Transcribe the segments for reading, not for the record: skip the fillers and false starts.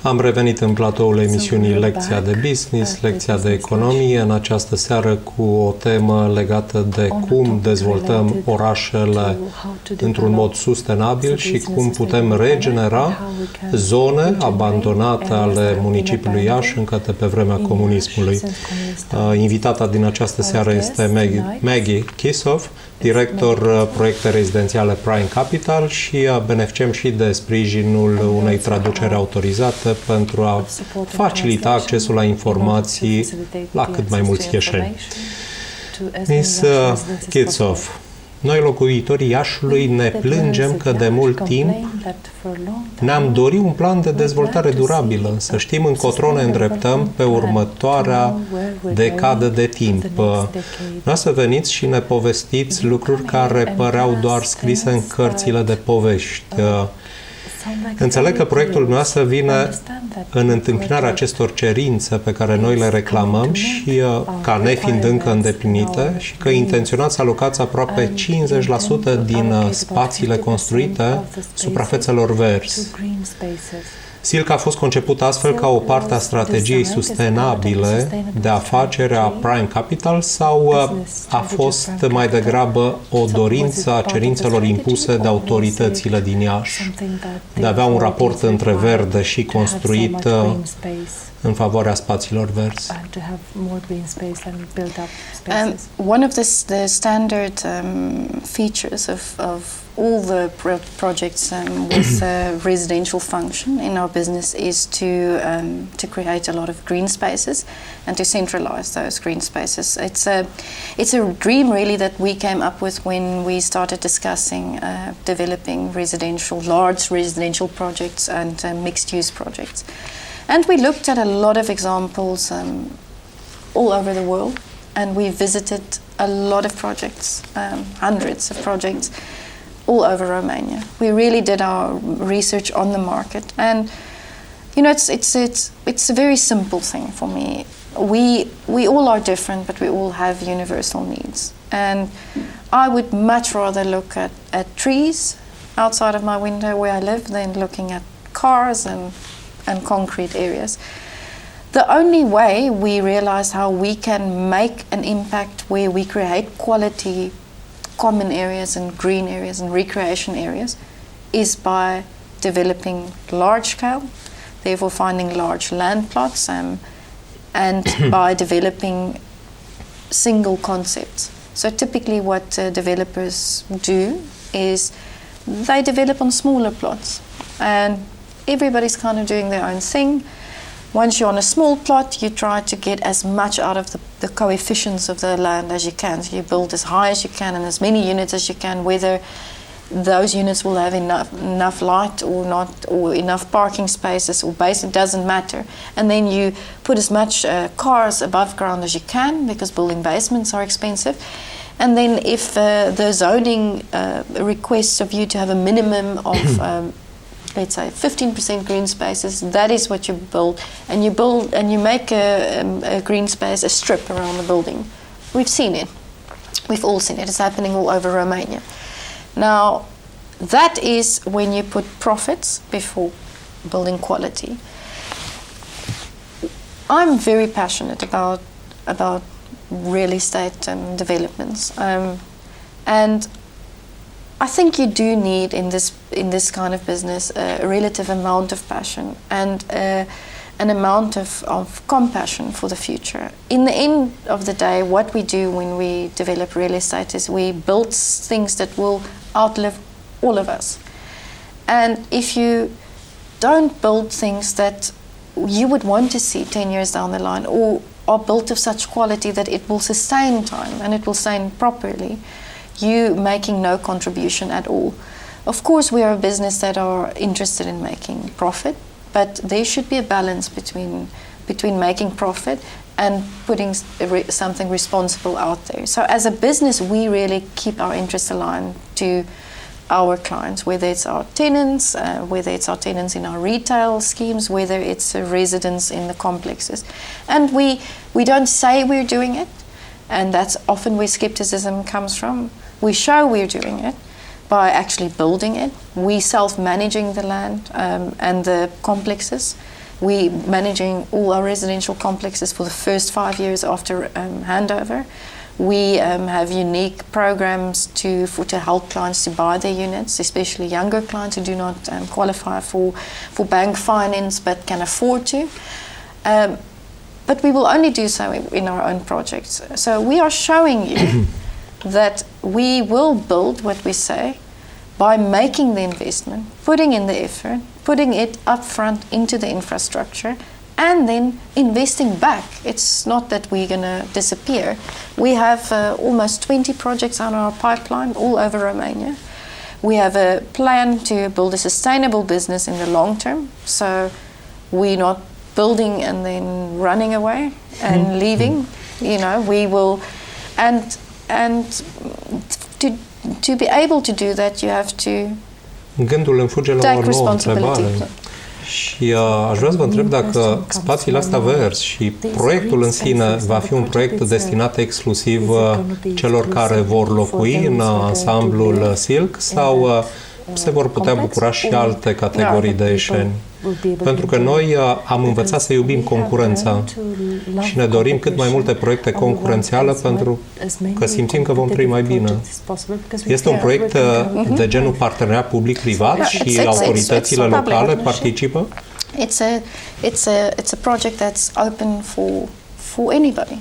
Am revenit în platoul emisiunii Lecția de Business, Lecția de Economie, în această seară cu o temă legată de cum dezvoltăm orașele într-un mod sustenabil și cum putem regenera zone abandonate ale municipiului Iași încă de pe vremea comunismului. Invitata din această seară este Maggie Kitshoff, director proiecte rezidențiale Prime Capital și beneficiem și de sprijinul unei traduceri autorizate pentru a facilita accesul la informații la cât mai mulți ieșeni. Miss Kitshoff, noi locuitorii Iașului ne plângem că de mult timp ne-am dorit un plan de dezvoltare durabilă, să știm încotro ne îndreptăm pe următoarea decadă de timp. Vreau să veniți și ne povestiți lucruri care păreau doar scrise în cărțile de povești. Înțeleg că proiectul nostru vine în întâmpinarea acestor cerințe pe care noi le reclamăm și ca nefiind încă îndeplinite și că intenționați să alocați aproape 50% din spațiile construite suprafețelor verzi. Silca a fost conceput astfel ca o parte a strategiei sustenabile de afacere a Prime Capital sau a fost mai degrabă o dorință a cerințelor impuse de autoritățile din Iași de a avea un raport între verde și construit în favoarea spațiilor verzi? One of the standard features of all the projects with residential function in our business is to create a lot of green spaces and to centralize those green spaces. It's a dream really that we came up with when we started discussing developing large residential projects and mixed-use projects. And we looked at a lot of examples all over the world, and we visited a lot of projects, hundreds of projects all over Romania. We really did our research on the market, and you know, it's a very simple thing for me. We all are different, but we all have universal needs, and I would much rather look at trees outside of my window where I live than looking at cars and concrete areas. The only way we realize how we can make an impact where we create quality common areas and green areas and recreation areas is by developing large scale, therefore finding large land plots and by developing single concepts. So typically what developers do is they develop on smaller plots, and everybody's kind of doing their own thing. Once you're on a small plot, you try to get as much out of the coefficients of the land as you can. So you build as high as you can and as many units as you can, whether those units will have enough light or not, or enough parking spaces or base, it doesn't matter. And then you put as much cars above ground as you can, because building basements are expensive. And then if the zoning requests of you to have a minimum of let's say 15% green spaces, that is what you build, and you make a green space, a strip around the building. We've seen it. We've all seen it. It's happening all over Romania. Now, that is when you put profits before building quality. I'm very passionate about real estate developments, and I think you do need in this kind of business a relative amount of passion and an amount of compassion for the future. In the end of the day, what we do when we develop real estate is we build things that will outlive all of us. And if you don't build things that you would want to see 10 years down the line, or are built of such quality that it will sustain time and it will sustain properly, you making no contribution at all. Of course, we are a business that are interested in making profit, but there should be a balance between making profit and putting something responsible out there. So as a business, we really keep our interests aligned to our clients, whether it's our tenants, in our retail schemes, whether it's residents in the complexes. And we don't say we're doing it, and that's often where skepticism comes from. We show we're doing it by actually building it. We self-managing the land and the complexes, We managing all our residential complexes for the first 5 years after handover. We have unique programs to help clients to buy their units, especially younger clients who do not qualify for bank finance but can afford to. But we will only do so in our own projects. So we are showing you that we will build what we say by making the investment, putting in the effort, putting it up front into the infrastructure, and then investing back. It's not that we're going to disappear. We have almost 20 projects on our pipeline all over Romania. We have a plan to build a sustainable business in the long term. So we're not building and then running away and leaving. You know, we will, and to be able to do that, you have to Gândul îmi fuge la o take nouă responsibility. întrebare. Și aș vrea să vă întreb dacă spațiile astea verzi și proiectul în sine va fi un proiect destinat exclusiv celor care vor locui în ansamblul Silk sau se vor putea bucura și alte categorii de ieșeni. Pentru că noi am învățat să iubim concurența și ne dorim cât mai multe proiecte concurențiale pentru că simțim că vom trăi mai bine. Este un proiect de genul parteneriat public-privat și autoritățile locale participă? It's a project that's open for anybody.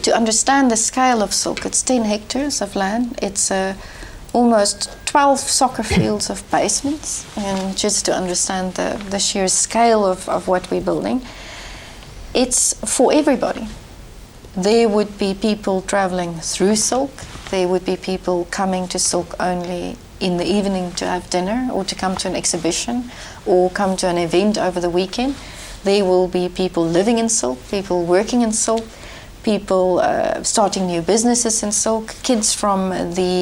To understand the scale of Silk, it's 10 hectares of land. It's almost 12 soccer fields of basements, and just to understand the sheer scale of what we're building. It's for everybody. There would be people traveling through Silk. There would be people coming to Silk only in the evening to have dinner or to come to an exhibition or come to an event over the weekend. There will be people living in Silk, people working in Silk, people starting new businesses in Silk, kids from the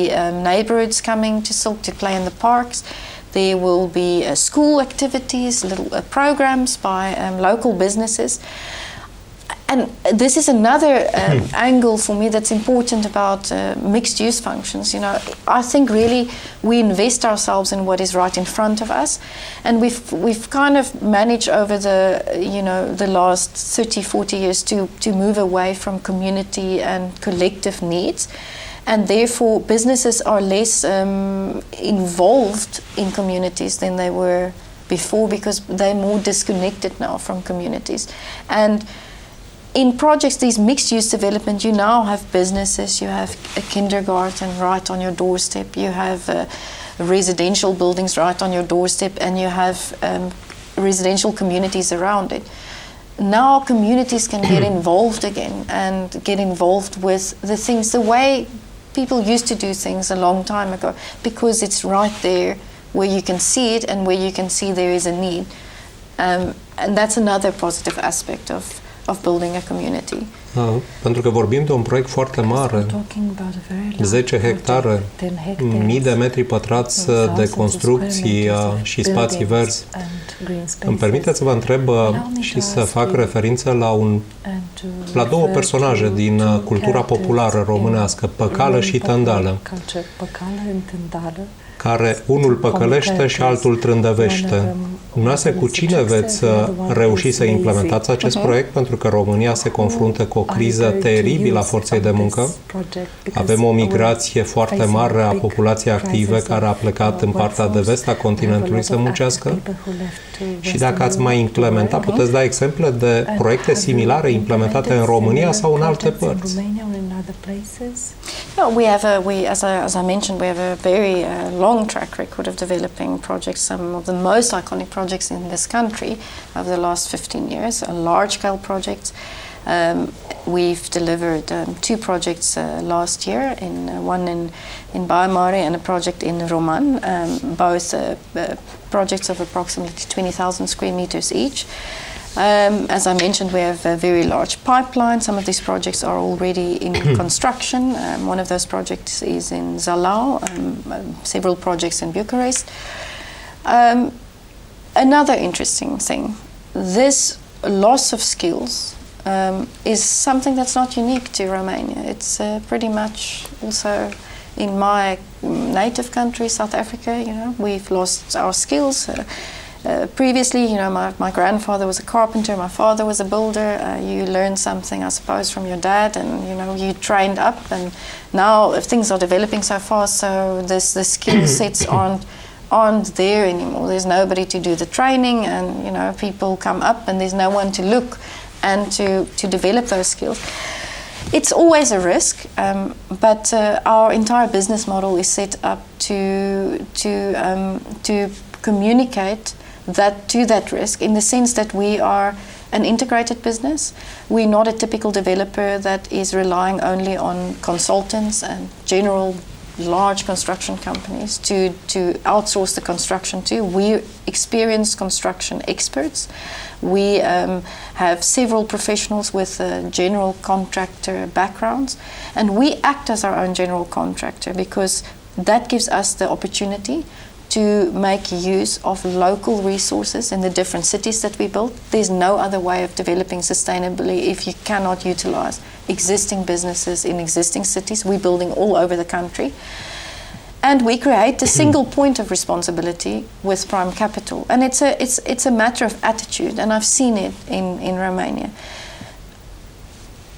neighborhoods coming to Silk to play in the parks. There will be school activities, little programs by local businesses. And this is another angle for me that's important about mixed use functions. You know, I think really we invest ourselves in what is right in front of us, and we've kind of managed over the last 30, 40 years to move away from community and collective needs, and therefore businesses are less involved in communities than they were before because they're more disconnected now from communities. And in projects, these mixed-use development, you now have businesses, you have a kindergarten right on your doorstep, you have residential buildings right on your doorstep, and you have residential communities around it. Now communities can get involved again and get involved with the things the way people used to do things a long time ago, because it's right there where you can see it and where you can see there is a need. And that's another positive aspect of building a community. Pentru că vorbim de un proiect foarte mare, 10 hectare, mii de metri pătrați de construcții și spații verzi. Îmi permiteți să vă întreb și să fac referință la două personaje din cultura populară românească, Păcală și Tândală, care unul păcălește și altul trândăvește. Dumneavoastră, cu cine veți reuși să implementați acest proiect? Pentru că România se confruntă cu o criză teribilă a forței de muncă. Avem o migrație foarte mare a populației active care a plecat în partea de vest a continentului să muncească. Și dacă ați mai implementat, puteți da exemple de proiecte similare implementate în România sau în alte părți? As I mentioned, we have a very long track record of developing projects, some of the most iconic projects in this country over the last 15 years, large-scale projects. We've delivered 2 projects last year, one in Baia Mare and a project in Roman, both projects of approximately 20,000 square meters each. As I mentioned, we have a very large pipeline. Some of these projects are already in construction. One of those projects is in Zalău, several projects in Bucharest. Another interesting thing, this loss of skills is something that's not unique to Romania. It's pretty much also in my native country, South Africa. You know, we've lost our skills. Previously, you know, my grandfather was a carpenter, my father was a builder. You learned something, I suppose, from your dad, and you know, you trained up. And now, if things are developing so fast, so the skill sets aren't there anymore. There's nobody to do the training, and you know, people come up, and there's no one to look and to develop those skills. It's always a risk, but our entire business model is set up to communicate that risk, in the sense that we are an integrated business. We're not a typical developer that is relying only on consultants and general large construction companies to outsource the construction to. We're experienced construction experts. We have several professionals with general contractor backgrounds, and we act as our own general contractor because that gives us the opportunity to make use of local resources in the different cities that we build. There's no other way of developing sustainably if you cannot utilize existing businesses in existing cities. We're building all over the country. And we create a single point of responsibility with Prime Capital. And it's a matter of attitude, and I've seen it in Romania.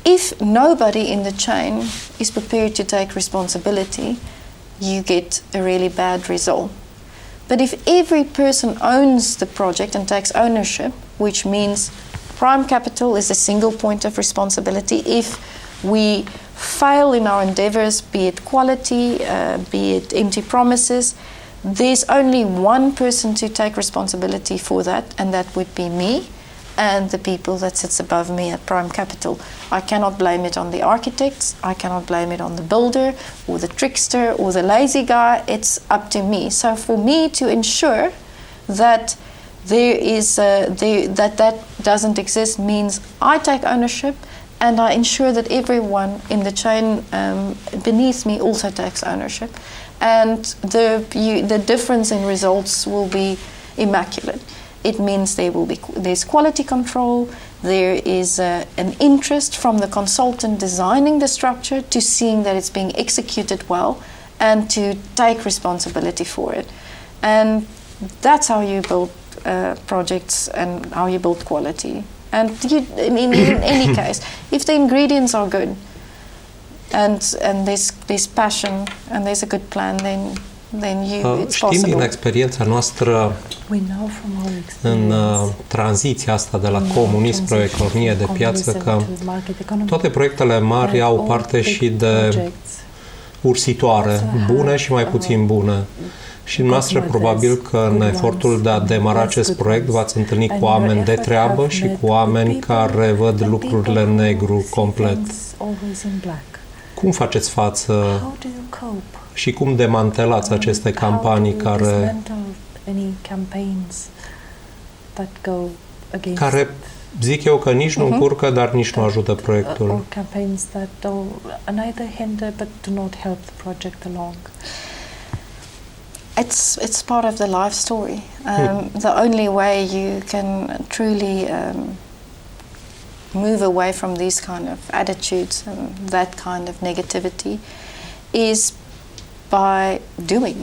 If nobody in the chain is prepared to take responsibility, you get a really bad result. But if every person owns the project and takes ownership, which means Prime Capital is a single point of responsibility. If we fail in our endeavors, be it quality, be it empty promises, there's only one person to take responsibility for that, and that would be me and the people that sits above me at Prime Capital. I cannot blame it on the architects, I cannot blame it on the builder or the trickster or the lazy guy. It's up to me. So for me to ensure that that doesn't exist means I take ownership, and I ensure that everyone in the chain beneath me also takes ownership, and the difference in results will be immaculate. It means there's quality control, there is an interest from the consultant designing the structure to seeing that it's being executed well and to take responsibility for it. And that's how you build projects and how you build quality. And in any case, if the ingredients are good and there's passion and there's a good plan, then it's possible. Știm din experiența noastră în tranziția asta de la comunism spre o economie de piață că toate proiectele mari au parte și de ursitoare, bune și mai puțin bune. Și dumneavoastră probabil că în efortul de a demara acest proiect v-ați întâlnit cu oameni de treabă și cu oameni care văd lucrurile în negru complet. Cum faceți față și cum demantelați aceste campanii care zic eu că nici nu încurcă, dar nici nu ajută proiectul? It's part of the life story. The only way you can truly move away from these kind of attitudes and that kind of negativity is by doing.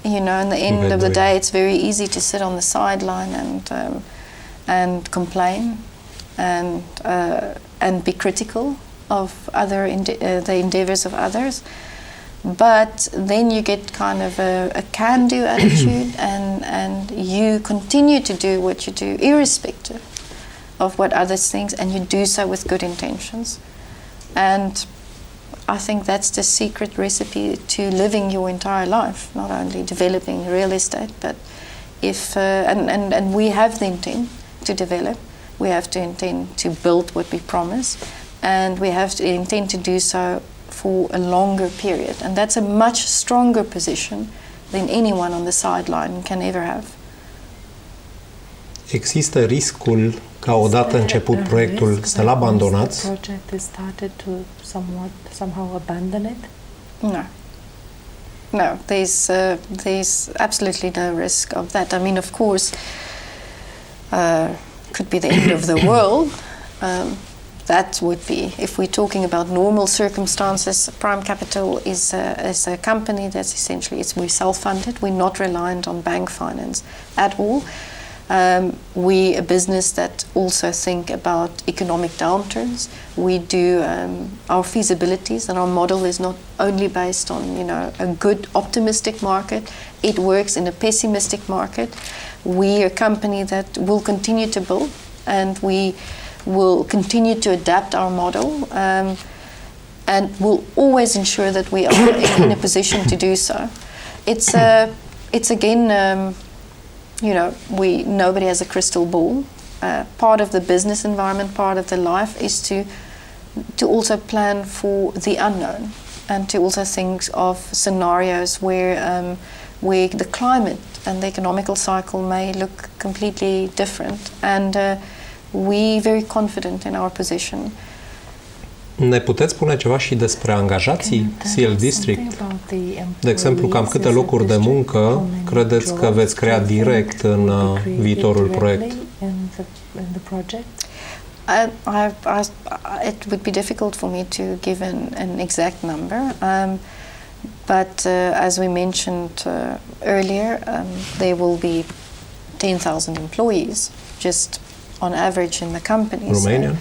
You know, in the end of the day, it's very easy to sit on the sideline and complain and be critical of the endeavors of others. But then you get kind of a can-do attitude, and you continue to do what you do, irrespective of what others think, and you do so with good intentions. And I think that's the secret recipe to living your entire life, not only developing real estate, but and we have the intent to develop, we have to intend to build what we promise, and we have to intend to do so for a longer period, and that's a much stronger position than anyone on the sideline can ever have. Există riscul ca odată început proiectul să-l abandonați? No, there's absolutely no risk of that. I mean, of course, could be the end of the world. that would be, if we're talking about normal circumstances, Prime Capital is a company that's essentially, we're self-funded, we're not reliant on bank finance at all. We're a business that also think about economic downturns. We do our feasibilities, and our model is not only based on a good optimistic market. It works in a pessimistic market. We're a company that will continue to build, and we will continue to adapt our model, and will always ensure that we are in a position to do so. It's again. Nobody has a crystal ball. Part of the business environment, part of the life is to also plan for the unknown, and to also think of scenarios where the climate and the economical cycle may look completely different. And we're very confident in our position. Ne puteți spune ceva și despre angajații Seal District? De exemplu, cam câte locuri de muncă credeți că veți crea direct în viitorul proiect? It would be difficult for me to give an exact number, but as we mentioned earlier, there will be 10,000 employees just on average in the company. Romanian?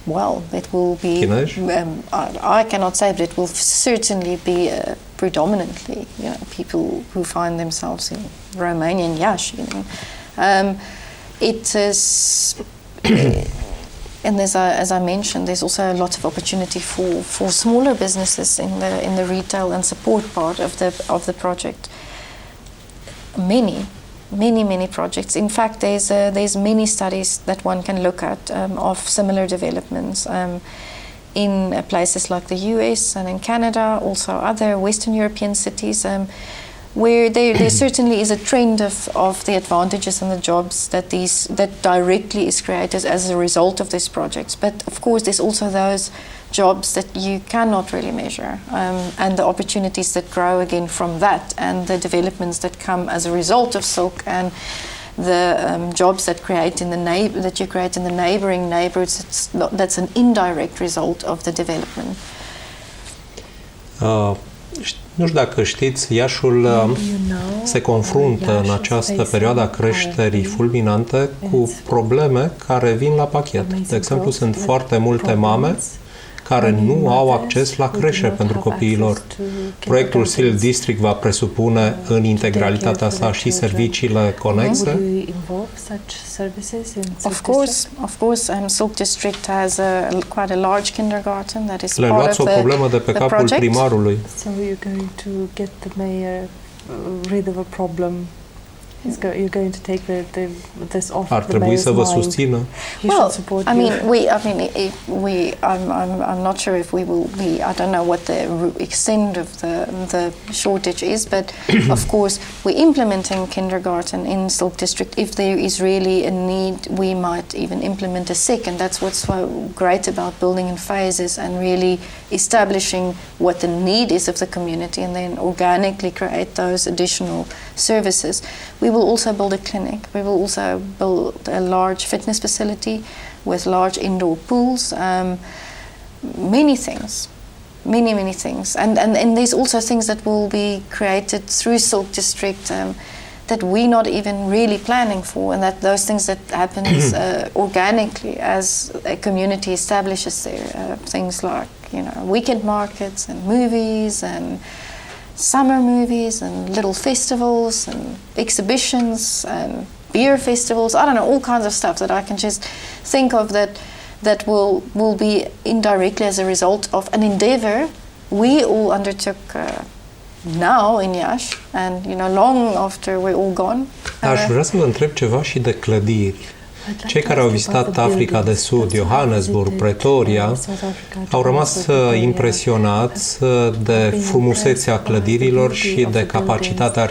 Well, it will be. I cannot say, but it will certainly be predominantly, people who find themselves in Romania and Iași. It is, and as I mentioned, there's also a lot of opportunity for smaller businesses in the retail and support part of the project. Many projects. In fact, there's many studies that one can look at of similar developments in places like the US and in Canada, also other Western European cities, where there certainly is a trend of the advantages and the jobs that directly is created as a result of these projects. But of course, there's also those jobs that you cannot really measure, and the opportunities that grow again from that, and the developments that come as a result of Silk, and the jobs that you create in the neighboring neighborhoods. That's an indirect result of the development. Nu știu dacă știți, Iașul se confruntă în această perioadă a creșterii fulminante cu probleme care vin la pachet. De exemplu, sunt foarte multe mame care nu au acces la creșe pentru copiilor. Proiectul Seal District va presupune în integralitatea sa și serviciile conexe? Of course, Silk District has quite a large kindergarten that is Le part luați of o problemă de pe capul project. primarului. So you're going to get the mayor rid of a problem. You're going to take this off Ar the trebui mayor's să vă mind. susțină. Well, Support I'm not sure if we will be. I don't know what the extent of the shortage is, but of course we're implementing kindergarten in Silk District. If there is really a need, we might even implement a second. That's what's so great about building in phases and really establishing what the need is of the community, and then organically create those additional services. We will also build a clinic. We will also build a large fitness facility with large indoor pools. Many things, many things, and there's also things that will be created through Silk District that we're not even really planning for, and that those things that happens organically as a community establishes there. Things like weekend markets and movies and summer movies and little festivals and exhibitions and beer festivals. I don't know, all kinds of stuff that I can just think of that will be indirectly as a result of an endeavor we all undertook now in Iași, and long after we're all gone. Aș vrea să vă întreb ceva și de clădiri. Cei care au vizitat Africa de Sud, Johannesburg, Pretoria, au rămas impresionați de frumusețea clădirilor și de capacitatea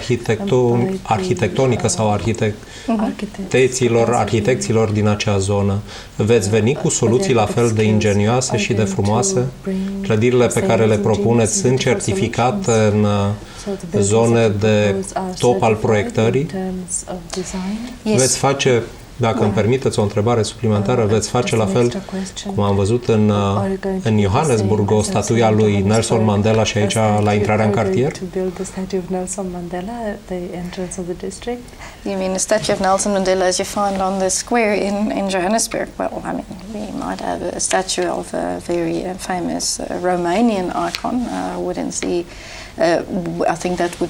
arhitectonică sau arhitecților din acea zonă. Veți veni cu soluții la fel de ingenioase și de frumoase? Clădirile pe care le propuneți sunt certificate în zone de top al proiectării? Veți face Dacă îmi permiteți o întrebare suplimentară, veți face la fel cum am văzut în Johannesburg o statuie a lui Nelson Mandela și aici la intrarea în cartier? You mean the statue of Nelson Mandela as you find on the square in Johannesburg? Well, I mean, we might have a statue of a very famous Romanian icon. Wouldn't see. I think that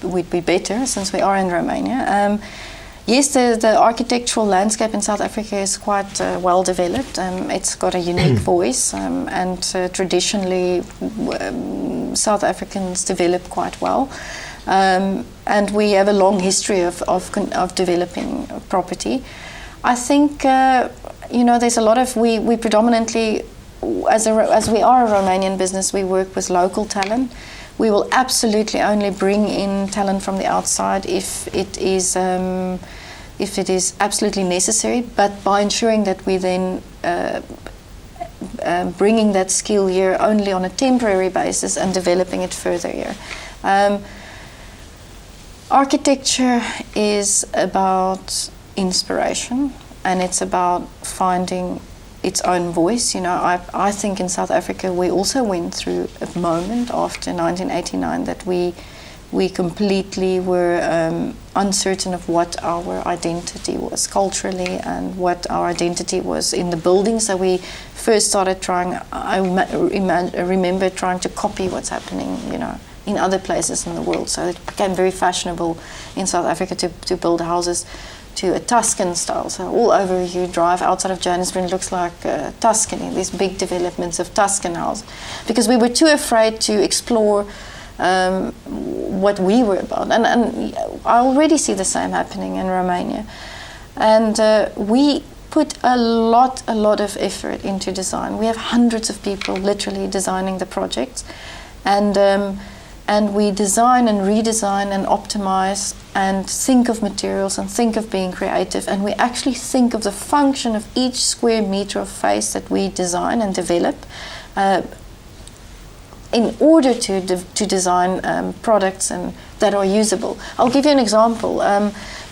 would be better since we are in Romania. Yes, the architectural landscape in South Africa is quite well developed. It's got a unique voice, and traditionally South Africans develop quite well. And we have a long history of developing property. I think there's a lot of we predominantly, as we are a Romanian business, we work with local talent. We will absolutely only bring in talent from the outside if it is absolutely necessary, but by ensuring that we then bringing that skill here only on a temporary basis and developing it further here. Architecture is about inspiration, and it's about finding its own voice. I think in South Africa we also went through a moment after 1989 that we completely were uncertain of what our identity was culturally and what our identity was in the buildings. So we first started trying. I remember trying to copy what's happening, in other places in the world. So it became very fashionable in South Africa to build houses to a Tuscan style. So all over you drive outside of Johannesburg, it looks like Tuscany, these big developments of Tuscan houses. Because we were too afraid to explore what we were about. And I already see the same happening in Romania. And we put a lot of effort into design. We have hundreds of people literally designing the projects. And we design and redesign and optimize and think of materials and think of being creative, and we actually think of the function of each square meter of face that we design and develop in order to design products that are usable. I'll give you an example.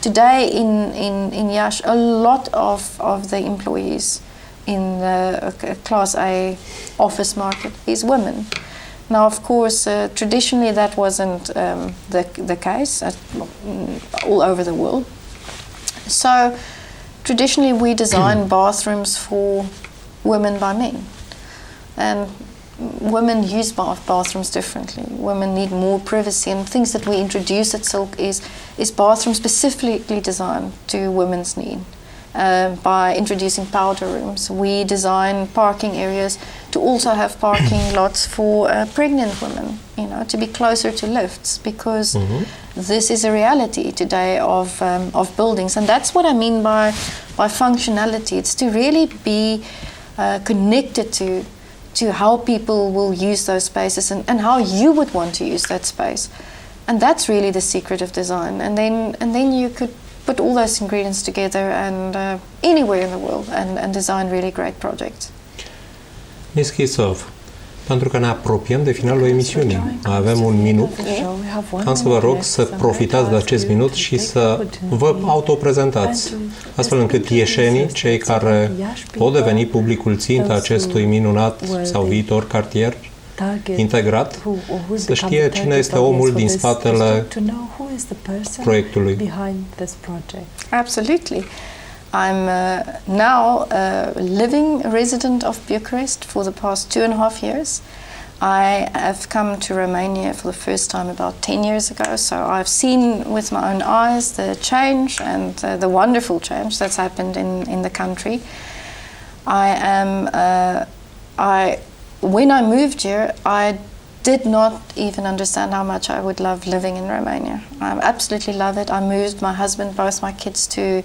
Today in Yash, a lot of the employees in the Class A office market is women. Now, of course, traditionally that wasn't the case all over the world. So, traditionally we design bathrooms for women by men. And women use bathrooms differently. Women need more privacy, and things that we introduce at Silk is bathrooms specifically designed to women's need. By introducing powder rooms, we design parking areas to also have parking lots for pregnant women, to be closer to lifts, because this is a reality today of buildings, and that's what I mean by functionality. It's to really be connected to how people will use those spaces and how you would want to use that space, and that's really the secret of design. And then you could put all those ingredients together and anywhere in the world and design really great projects. Ms. Kitshoff, pentru că ne apropiem de finalul emisiunii, mai avem un minut. Am să vă rog să profitați de acest minut și să vă autoprezentați, astfel încât ieșenii, cei care pot deveni publicul țintă acestui minunat sau viitor cartier integrat, să știe cine este omul din spatele proiectului. Absolutely. I'm now a living resident of Bucharest for the past 2.5 years. I have come to Romania for the first time about 10 years ago, so I've seen with my own eyes the change and the wonderful change that's happened in the country. When I moved here, I did not even understand how much I would love living in Romania. I absolutely love it. I moved my husband, both my kids to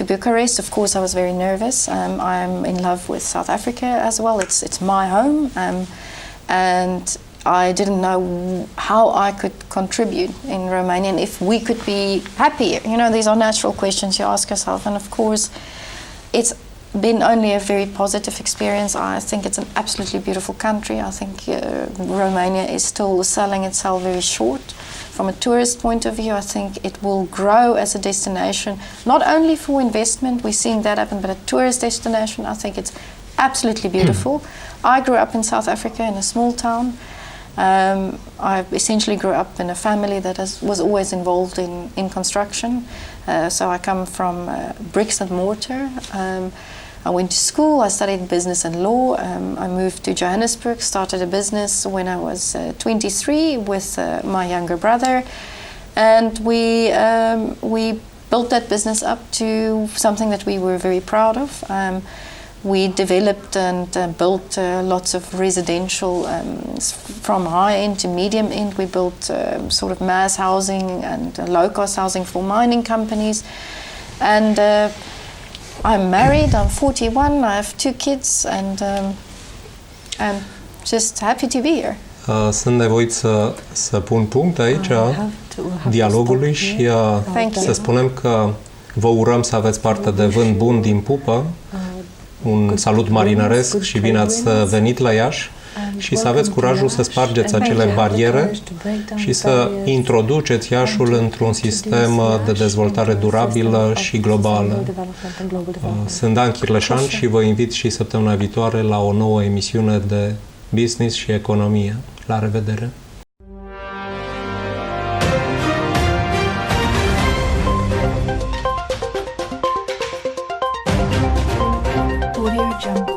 Bucharest. Of course, I was very nervous. I'm in love with South Africa as well. It's my home, and I didn't know how I could contribute in Romania and if we could be happier. These are natural questions you ask yourself, and of course, it's been only a very positive experience. I think it's an absolutely beautiful country. I think Romania is still selling itself very short from a tourist point of view, I think it will grow as a destination, not only for investment, we're seeing that happen, but a tourist destination. I think it's absolutely beautiful. I grew up in South Africa in a small town. I essentially grew up in a family that was always involved in construction. So I come from bricks and mortar. I went to school, I studied business and law. I moved to Johannesburg, started a business when I was 23 with my younger brother. And we built that business up to something that we were very proud of. We developed and built lots of residential, from high end to medium end. We built sort of mass housing and low cost housing for mining companies. And I'm married, I'm 41, I have 2 kids, and I'm just happy to be here. Sunt nevoit să pun punct aici dialogului și să spunem că vă urăm să aveți parte de vânt bun din pupă, un salut marinăresc și bine ați venit la Iași și să aveți curajul să spargeți acele bariere și să introduceți Iașul într-un sistem de dezvoltare durabilă și globală. Sunt Dan Chirleșan și vă invit și săptămâna viitoare la o nouă emisiune de business și economie. La revedere! Audio Jungle.